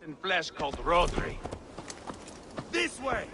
in flesh called Rodri. This way!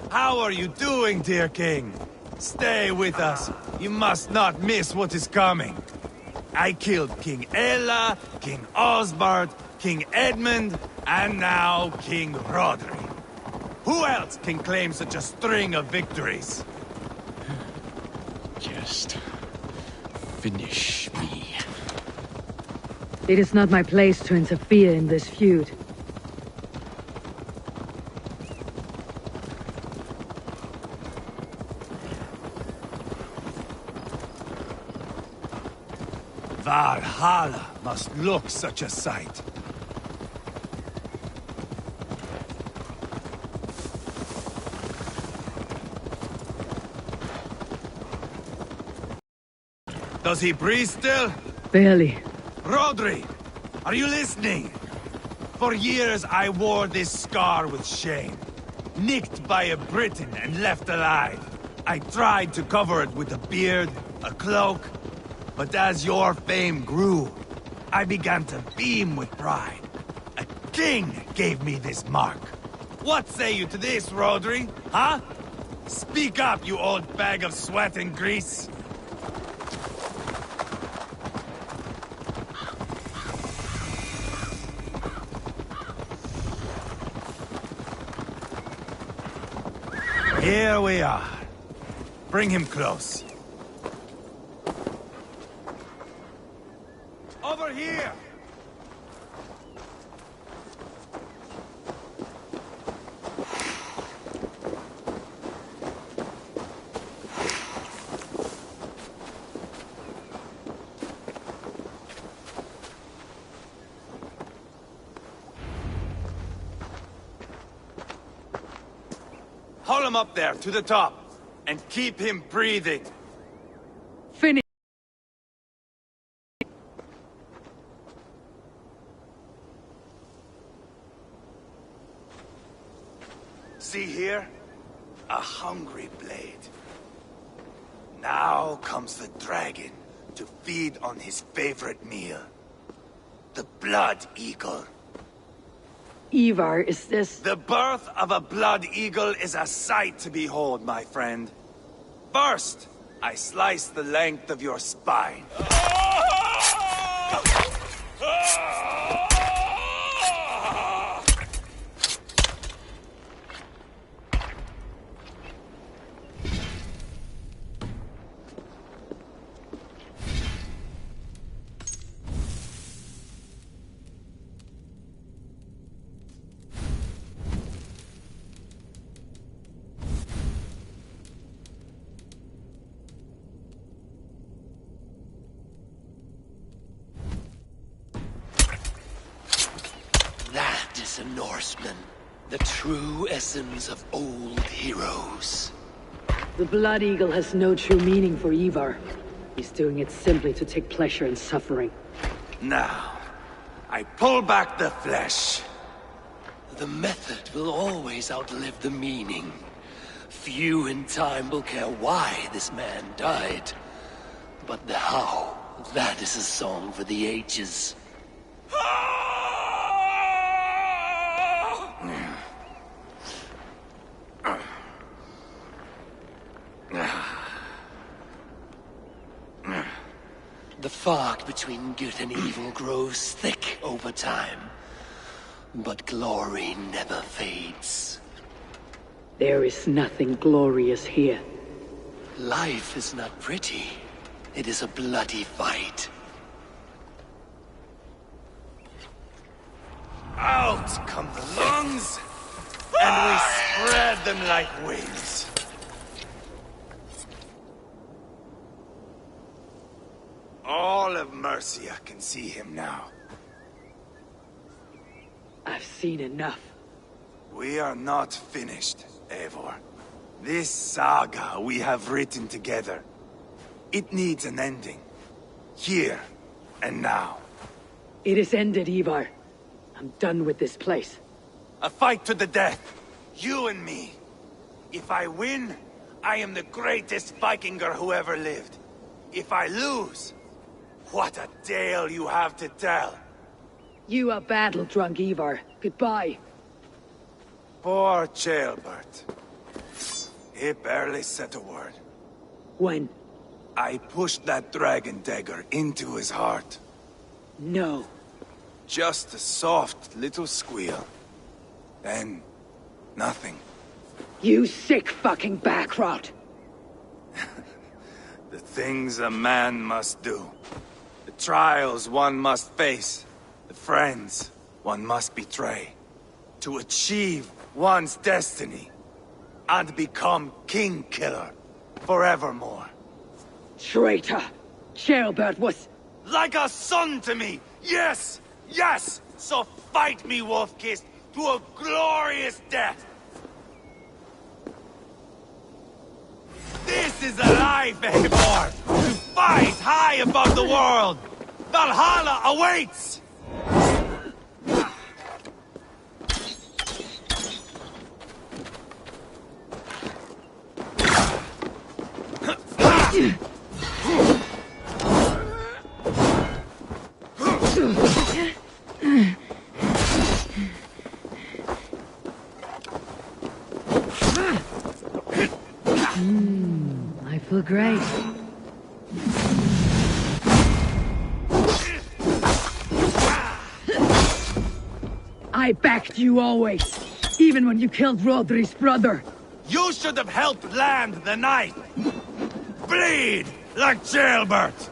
How are you doing, dear king? Stay with us. You must not miss what is coming. I killed King Ella, King Osbert, King Edmund, and now King Rodri. Who else can claim such a string of victories? Just finish me. It is not my place to interfere in this feud. Valhalla must look such a sight. Does he breathe still? Barely. Rodri, are you listening? For years I wore this scar with shame. Nicked by a Briton and left alive. I tried to cover it with a beard, a cloak, but as your fame grew, I began to beam with pride. A king gave me this mark. What say you to this, Rodri? Huh? Speak up, you old bag of sweat and grease. Here we are. Bring him close. Over here! Haul him up there, to the top, and keep him breathing. Finish. See here? A hungry blade. Now comes the dragon to feed on his favorite meal. The blood eagle. Ivar, is this... The birth of a blood eagle is a sight to behold, my friend. First, I slice the length of your spine. That is a Norseman. The true essence of old heroes. The Blood Eagle has no true meaning for Ivar. He's doing it simply to take pleasure in suffering. Now, I pull back the flesh. The method will always outlive the meaning. Few in time will care why this man died. But the how, that is a song for the ages. The fog between good and evil grows thick over time. But glory never fades. There is nothing glorious here. Life is not pretty. It is a bloody fight. Out come the lungs, and we spread them like wings. All of Mercia can see him now. I've seen enough. We are not finished, Eivor. This saga we have written together, it needs an ending. Here and now. It is ended, Ivar. I'm done with this place. A fight to the death. You and me. If I win, I am the greatest Vikinger who ever lived. If I lose, what a tale you have to tell. You are battle-drunk, Ivar. Goodbye. Poor Ceolbert. He barely said a word. When? I pushed that dragon dagger into his heart. No. Just a soft little squeal. Then, nothing. You sick fucking backrot! The things a man must do. The trials one must face. The friends one must betray. To achieve one's destiny. And become King Killer. Forevermore. Traitor! Ceolbert was... Like a son to me! Yes! Yes! So fight me, Wolf-Kissed, to a glorious death! This is a life, Eivor! To fight high above the world! Valhalla awaits! I feel great. I backed you always, even when you killed Rodri's brother. You should have helped land the knife! Bleed like Ceolbert!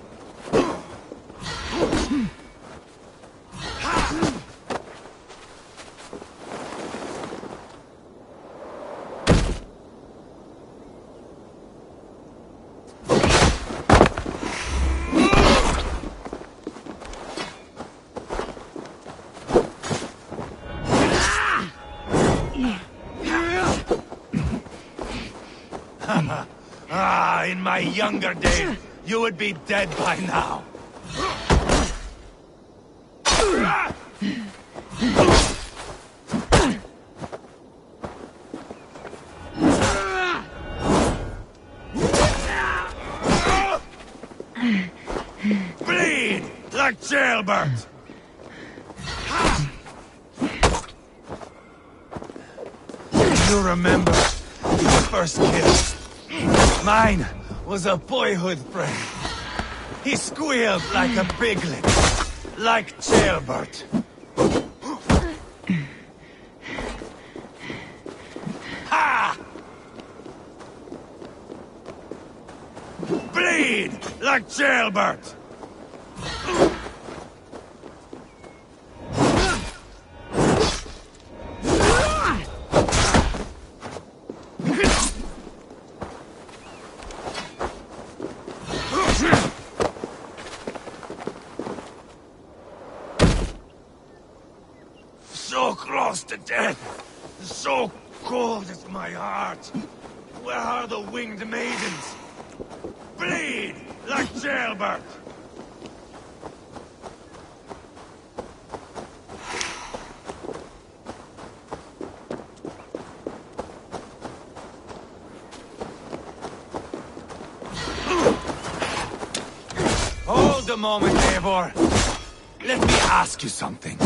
In my younger days, you would be dead by now. Bleed like Ceolbert! You remember your first kiss? Mine was a boyhood friend. He squealed like a piglet, like Ceolbert. Ha! Bleed like Ceolbert! So close to death, so cold is my heart. Where are the winged maidens? Bleed like Ceolbert! Hold a moment, Eivor. Let me ask you something.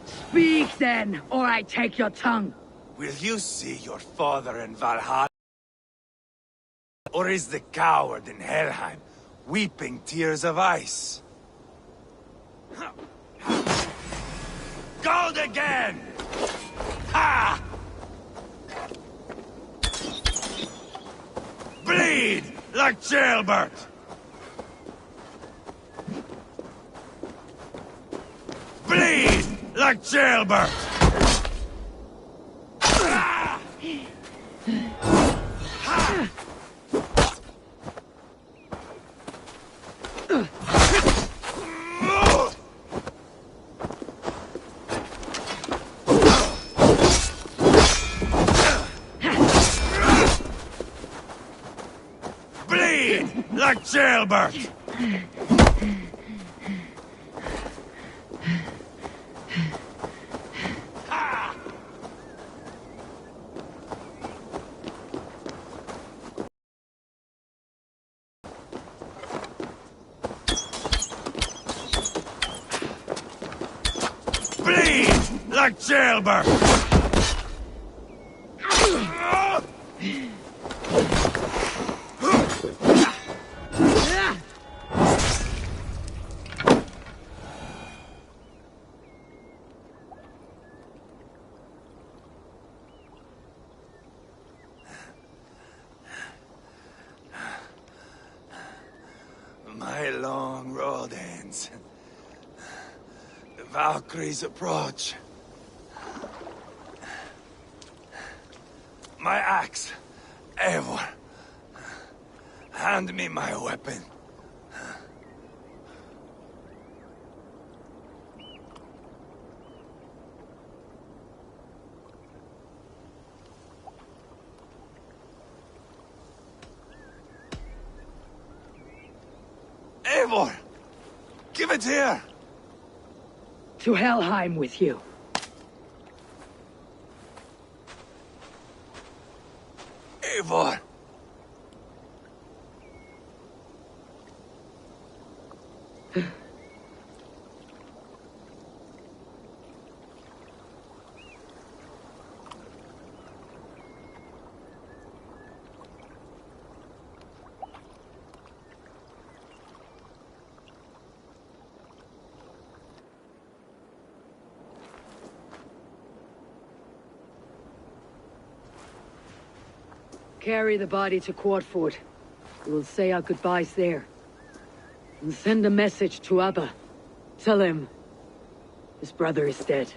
Speak then, or I take your tongue. Will you see your father in Valhalla? Or is the coward in Helheim weeping tears of ice. Gold again! Ha! Bleed like jailbird! Bleed like jailbird! Ah! Ha! Bleed like jailbird! Bleed like jailbird! My long road ends. The Valkyries approach. My axe, Eivor. Hand me my weapon. Eivor! Give it here! To Helheim with you. Eivor! Carry the body to Quadford. We'll say our goodbyes there. And send a message to Abba. Tell him his brother is dead.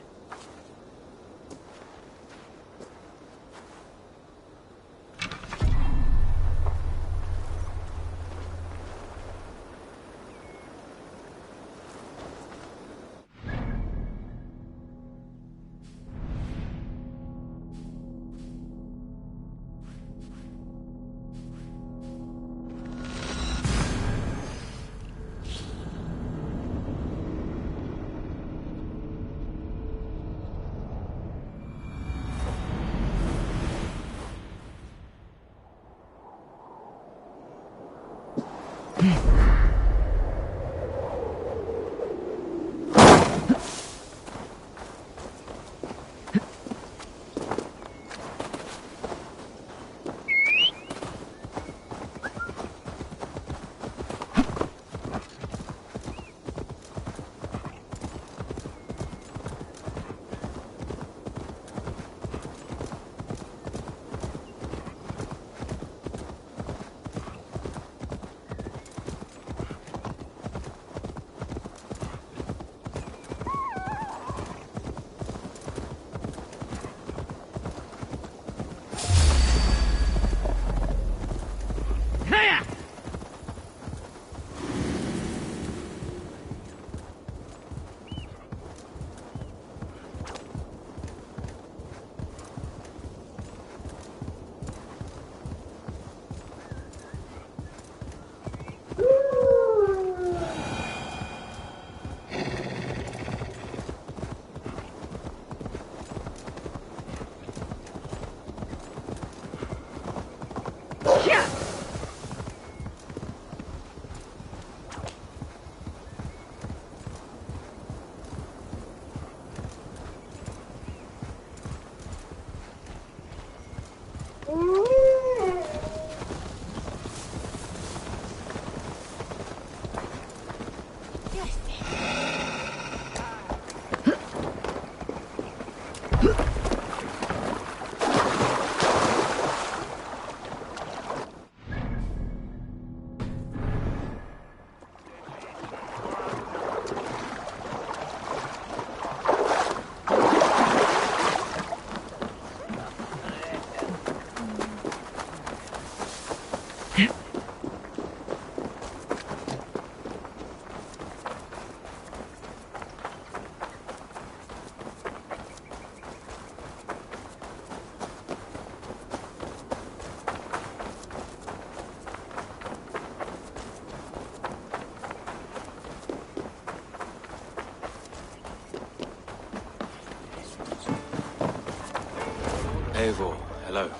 Eivor, hello.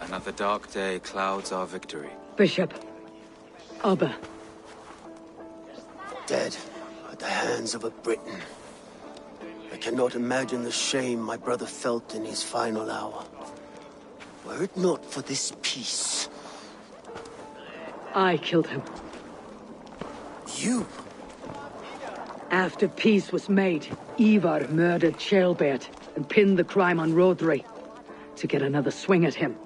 Another dark day clouds our victory. Bishop. Abba. Dead at the hands of a Briton. I cannot imagine the shame my brother felt in his final hour. Were it not for this peace... I killed him. You? After peace was made, Ivar murdered Ceolbert and pinned the crime on Rodri to get another swing at him.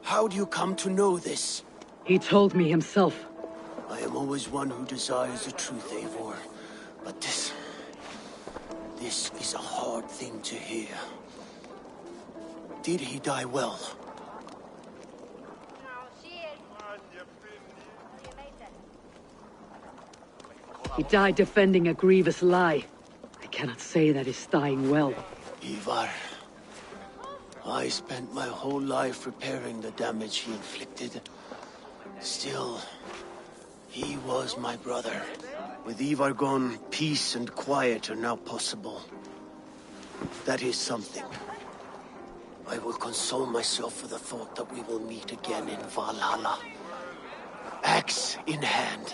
How do you come to know this? He told me himself. I am always one who desires the truth, Eivor. But this is a hard thing to hear. Did he die well? He died defending a grievous lie. I cannot say that he's dying well. Ivar, I spent my whole life repairing the damage he inflicted. Still, he was my brother. With Ivar gone, peace and quiet are now possible. That is something. I will console myself with the thought that we will meet again in Valhalla. Axe in hand.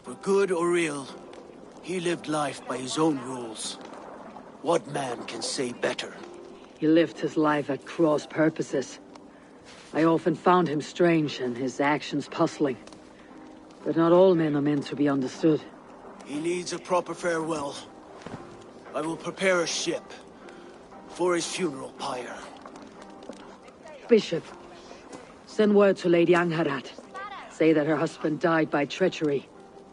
For good or ill, he lived life by his own rules. What man can say better? He lived his life at cross purposes. I often found him strange and his actions puzzling. But not all men are meant to be understood. He needs a proper farewell. I will prepare a ship for his funeral pyre. Bishop, send word to Lady Angharad. Say that her husband died by treachery,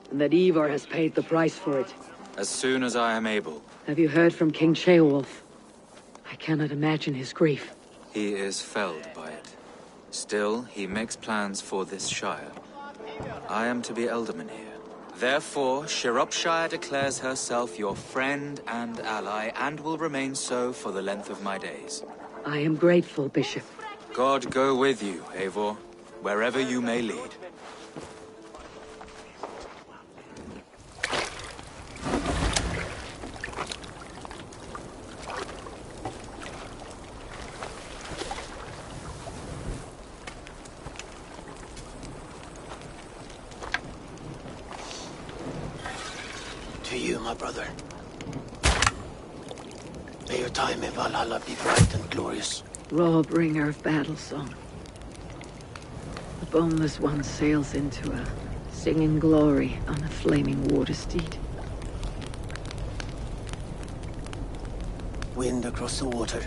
and that Ivar has paid the price for it. As soon as I am able. Have you heard from King Ceolwulf? I cannot imagine his grief. He is felled by it. Still, he makes plans for this shire. I am to be Elderman here. Therefore, Shropshire declares herself your friend and ally, and will remain so for the length of my days. I am grateful, Bishop. God go with you, Eivor, wherever you may lead. To you, my brother. May your time in Valhalla be bright and glorious. Raw bringer of battle song. The boneless one sails into a singing glory on a flaming water steed. Wind across the water.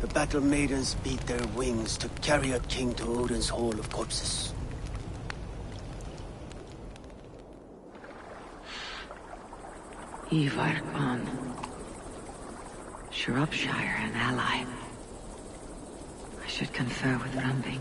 The battle maidens beat their wings to carry a king to Odin's Hall of Corpses. Ivar gone. Shropshire an ally. I should confer with Randing.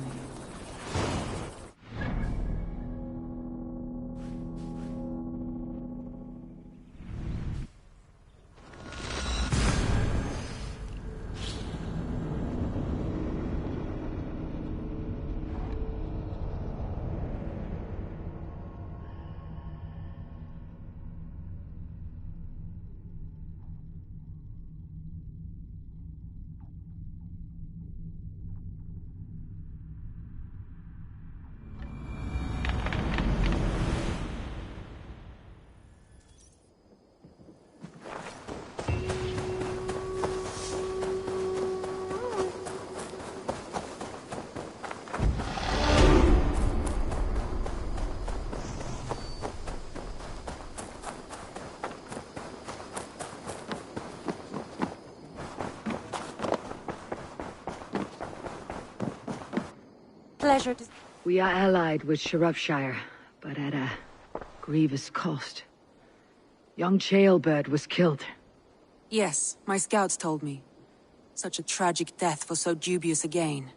Pleasure to... We are allied with Shropshire, but at a grievous cost. Young Ceolbert was killed. Yes, my scouts told me. Such a tragic death for so dubious a gain.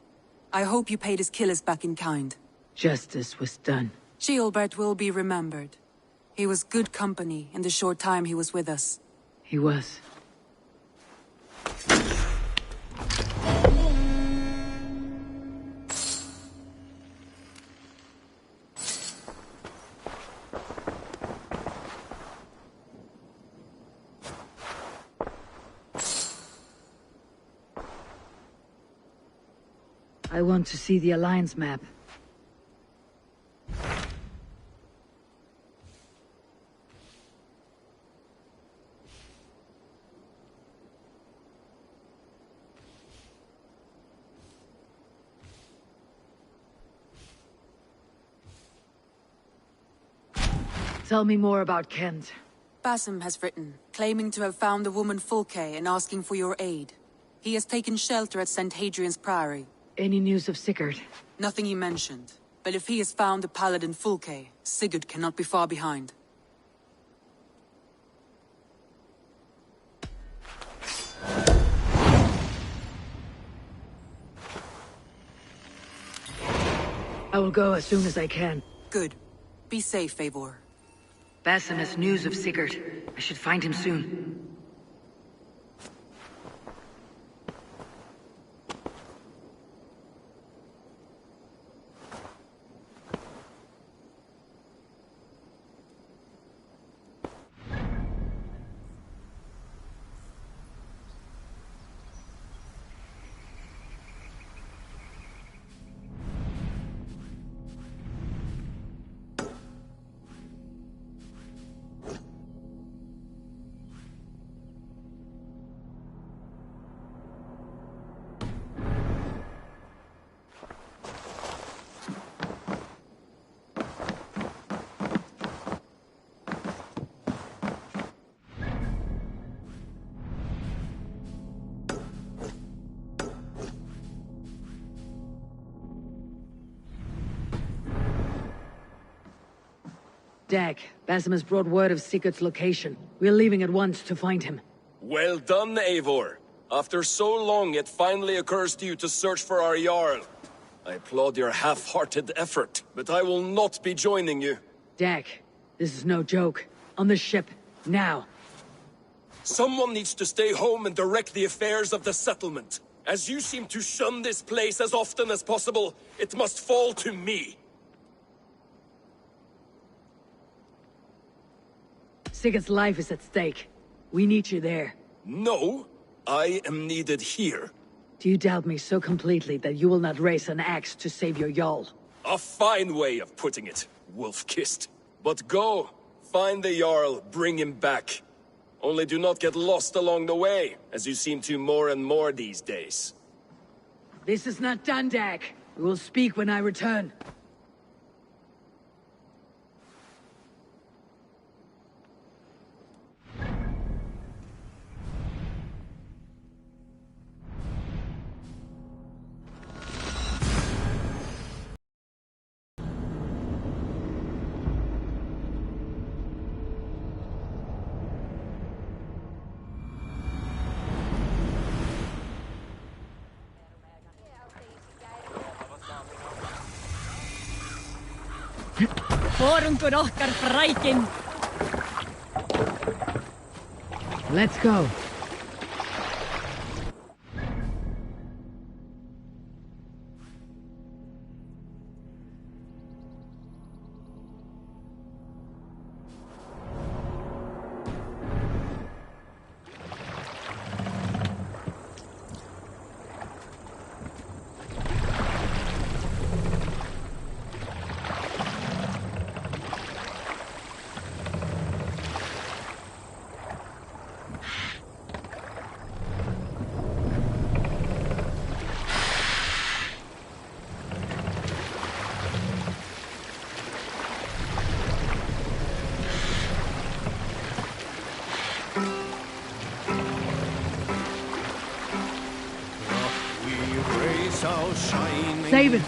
I hope you paid his killers back in kind. Justice was done. Ceolbert will be remembered. He was good company in the short time he was with us. He was. I want to see the Alliance map. Tell me more about Kent. Basim has written, claiming to have found the woman Fulke and asking for your aid. He has taken shelter at St. Hadrian's Priory. Any news of Sigurd? Nothing he mentioned. But if he has found the paladin Fulke, Sigurd cannot be far behind. I will go as soon as I can. Good. Be safe, Eivor. Basim has news of Sigurd. I should find him soon. Dag, Basim has brought word of Sigurd's location. We're leaving at once to find him. Well done, Eivor. After so long, it finally occurs to you to search for our Jarl. I applaud your half-hearted effort, but I will not be joining you. Dag, this is no joke. On the ship, now. Someone needs to stay home and direct the affairs of the settlement. As you seem to shun this place as often as possible, it must fall to me. Sigurd's life is at stake. We need you there. No, I am needed here. Do you doubt me so completely that you will not raise an axe to save your Jarl? A fine way of putting it, wolf-kissed. But go, find the Jarl, bring him back. Only do not get lost along the way, as you seem to more and more these days. This is not done, Dag. We will speak when I return. Forungur okkar frækin. Let's go. Save it!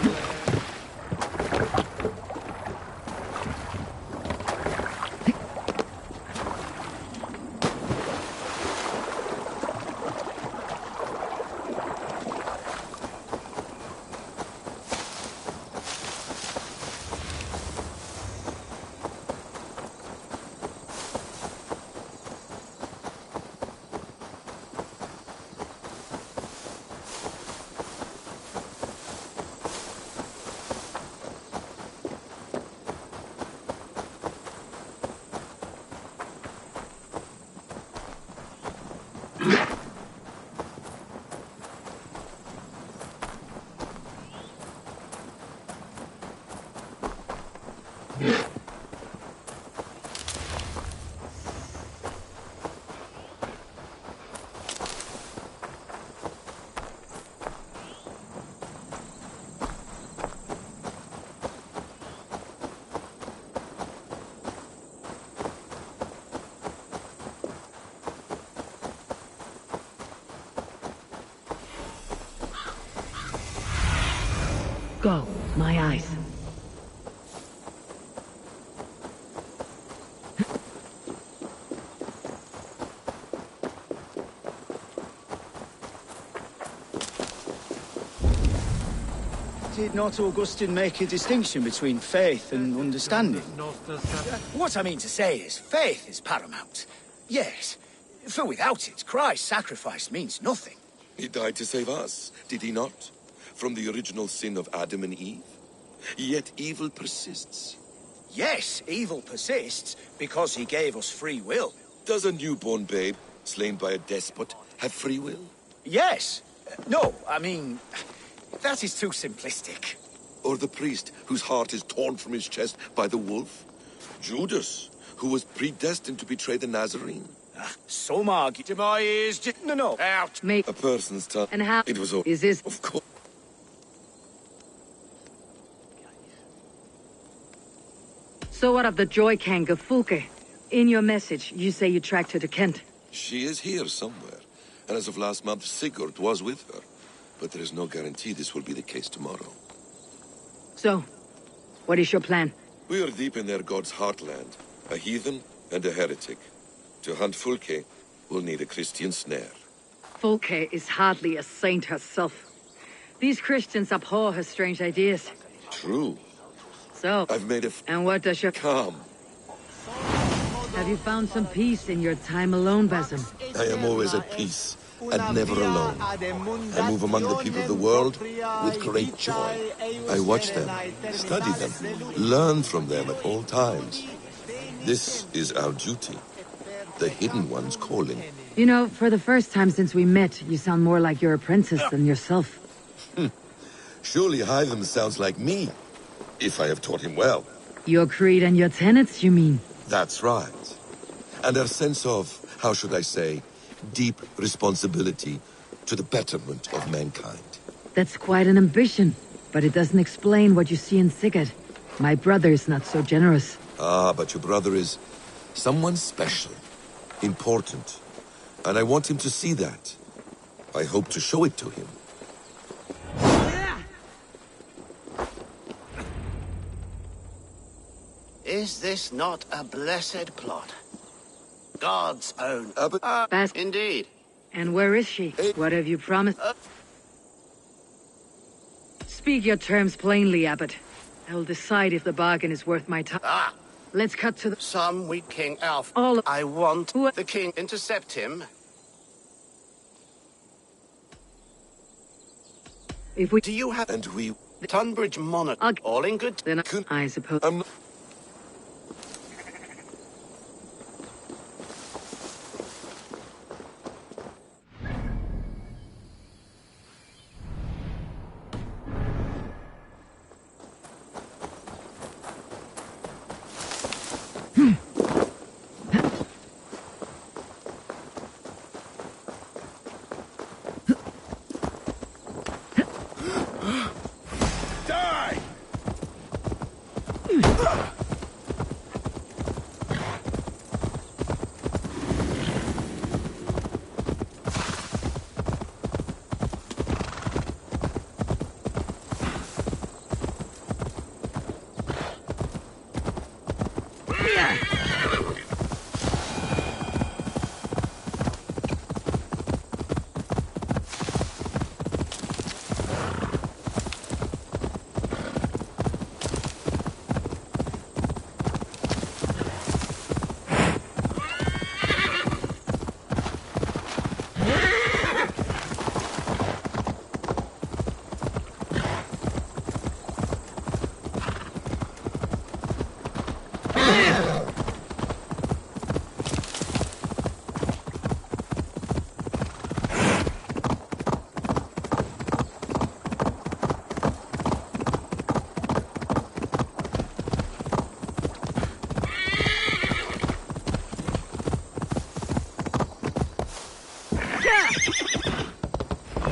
Go, my eyes. Did not Augustine make a distinction between faith and understanding? What I mean to say is, faith is paramount. Yes, for without it, Christ's sacrifice means nothing. He died to save us, did he not? From the original sin of Adam and Eve? Yet evil persists. Yes, evil persists because he gave us free will. Does a newborn babe, slain by a despot, have free will? Yes. No, I mean, that is too simplistic. Or the priest whose heart is torn from his chest by the wolf? Judas, who was predestined to betray the Nazarene? Some argue. To my ears, no, out. Make A person's tongue. and how It was all. is this? Of course. So what of the Joy Kang of Fulke? In your message, you say you tracked her to Kent. She is here somewhere, and as of last month, Sigurd was with her. But there is no guarantee this will be the case tomorrow. So, what is your plan? We are deep in their god's heartland, a heathen and a heretic. To hunt Fulke, we'll need a Christian snare. Fulke is hardly a saint herself. These Christians abhor her strange ideas. True. So, I've made a and what does your... calm. Have you found some peace in your time alone, Basim? I am always at peace, and never alone. I move among the people of the world with great joy. I watch them, study them, learn from them at all times. This is our duty. The Hidden One's calling. You know, for the first time since we met, you sound more like your apprentice than yourself. Surely Hytham sounds like me, if I have taught him well. Your creed and your tenets, you mean? That's right. And our sense of, how should I say, deep responsibility to the betterment of mankind. That's quite an ambition, but it doesn't explain what you see in Sigurd. My brother is not so generous. Ah, but your brother is someone special, important, and I want him to see that. I hope to show it to him. Is this not a blessed plot? God's own. Bas- Indeed. And where is she? What have you promised? Speak your terms plainly, Abbot. I will decide if the bargain is worth my time. Ah, Let's cut to the... some weak King Alf. All- I want Who- the king intercept him. If we... Do you have And we... the Tunbridge monarch? I'll- All in good? Then I suppose... I'm not...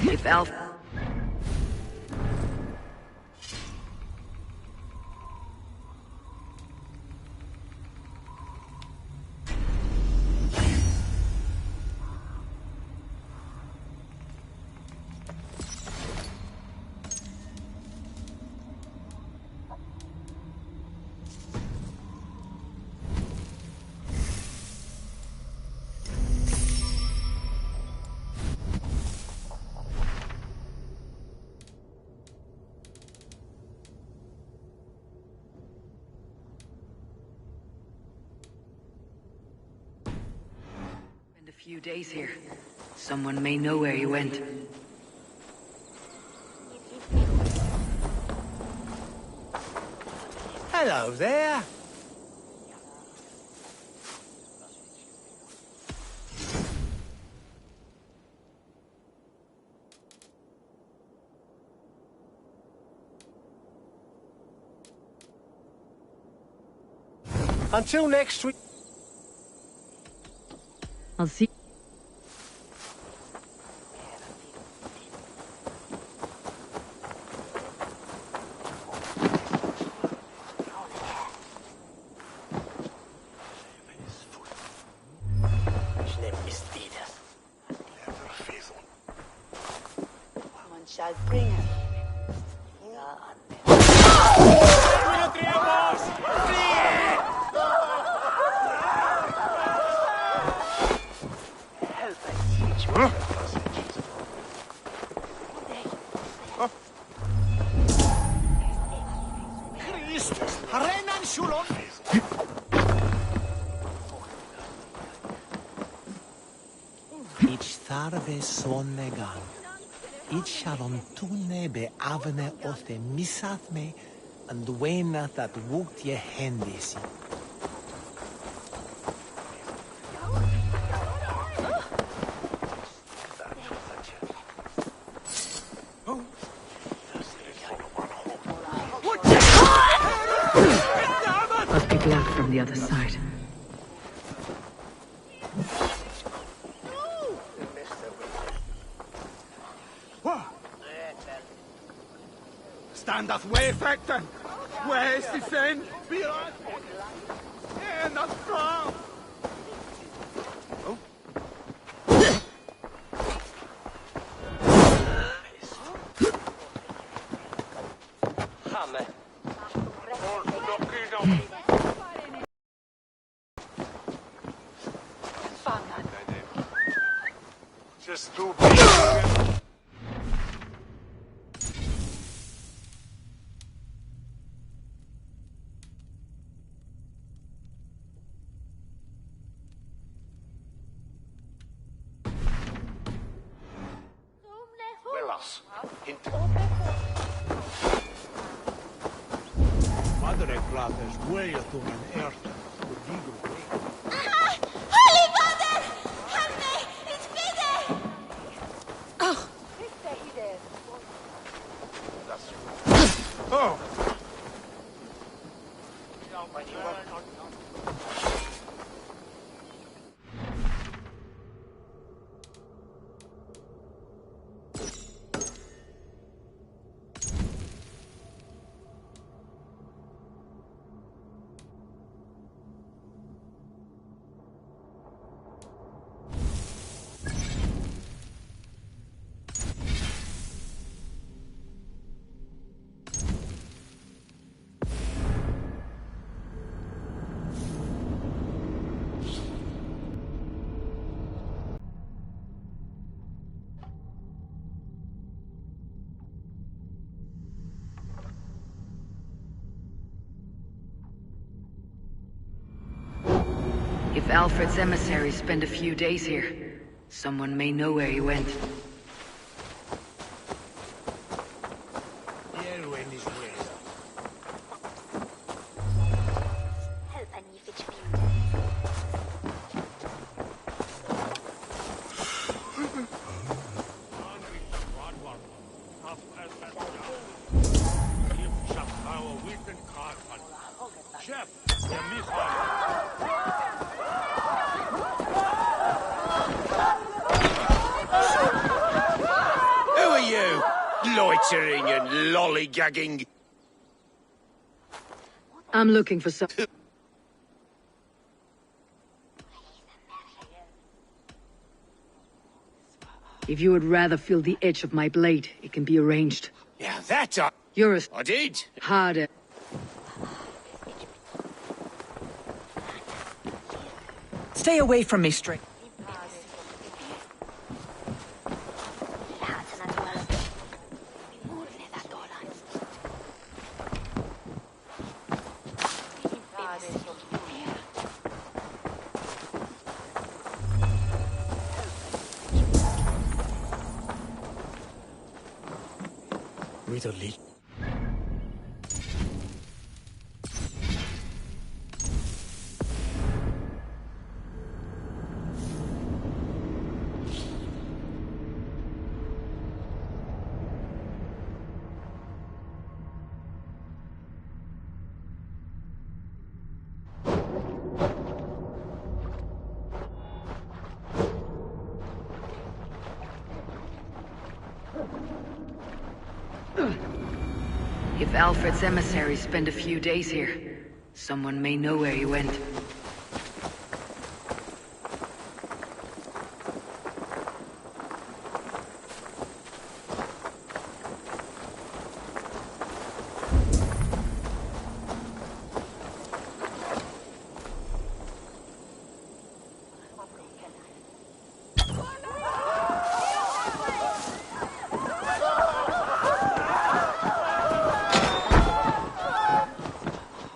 If Alf... Few days here. Someone may know where you went. Hello there. Until next week. I'll see. Shall bring her. Christus, renan shulon. Ich tarve sonnegan. Ich sharon tune be avne othe misatme and wena that wooked ye hendisi. Must be blocked from the other side. Stand off way effecten! Where's the fin? Behind! Yeah, not strong! Oh. Just do Madre Clathers, way to an earth. Holy Mother! Help me! It's Peter! Oh! Oh! If Alfred's emissaries spend a few days here, someone may know where he went. Who are you? Loitering and lollygagging. I'm looking for some... If you would rather feel the edge of my blade, it can be arranged. Yeah, that You're a... I did. harder. Stay away from me, String. Ridderly. If Alfred's emissaries spend a few days here, someone may know where he went.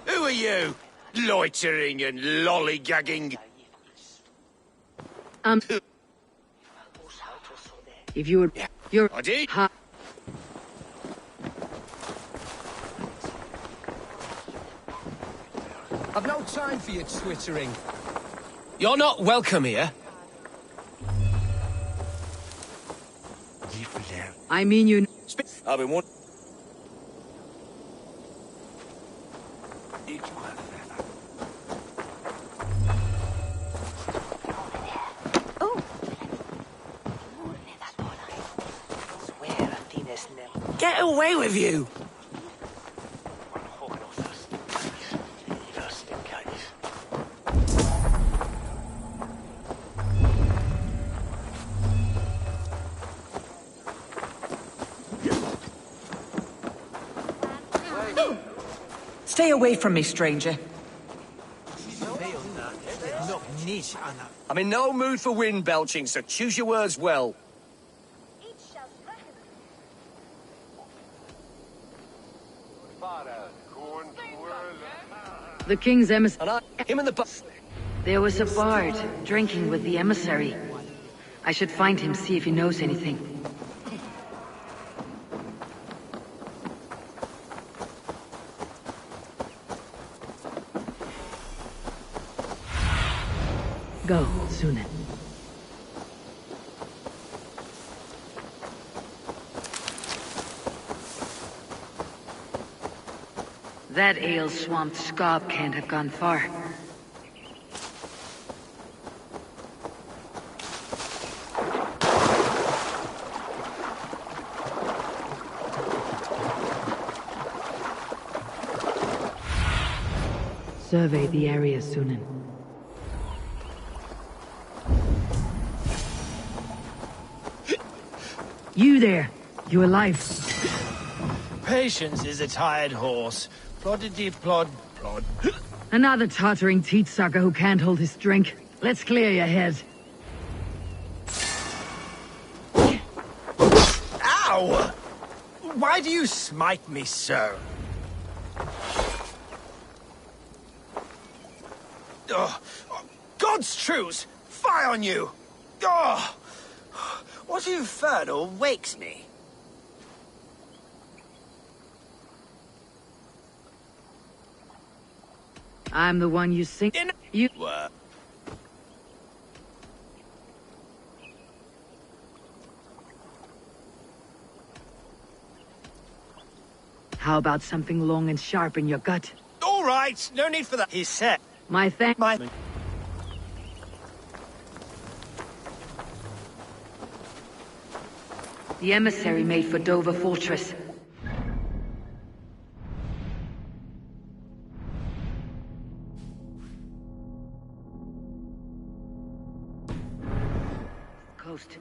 Who are you? Loitering and lollygagging. If you would... You're... I did. I've no time for your twittering. You're not welcome here. I mean you... I've been one. Get away with you! Stay away from me, stranger. I'm in no mood for wind belching, so choose your words well. The king's emissary... Him and the bus. There was a bard drinking with the emissary. I should find him, see if he knows anything. Go, Sunan. That ale-swamped scob can't have gone far. Survey the area, Sunan. You there! You alive? Patience is a tired horse. Ploddity plod plod. Another tottering teat-sucker who can't hold his drink. Let's clear your head. Ow! Why do you smite me so? Oh, God's truce! Fie on you! Oh, what infernal wakes me? I'm the one you sing... You... What? How about something long and sharp in your gut? All right, no need for that. He said. My thank... The emissary made for Dover Fortress. Coast.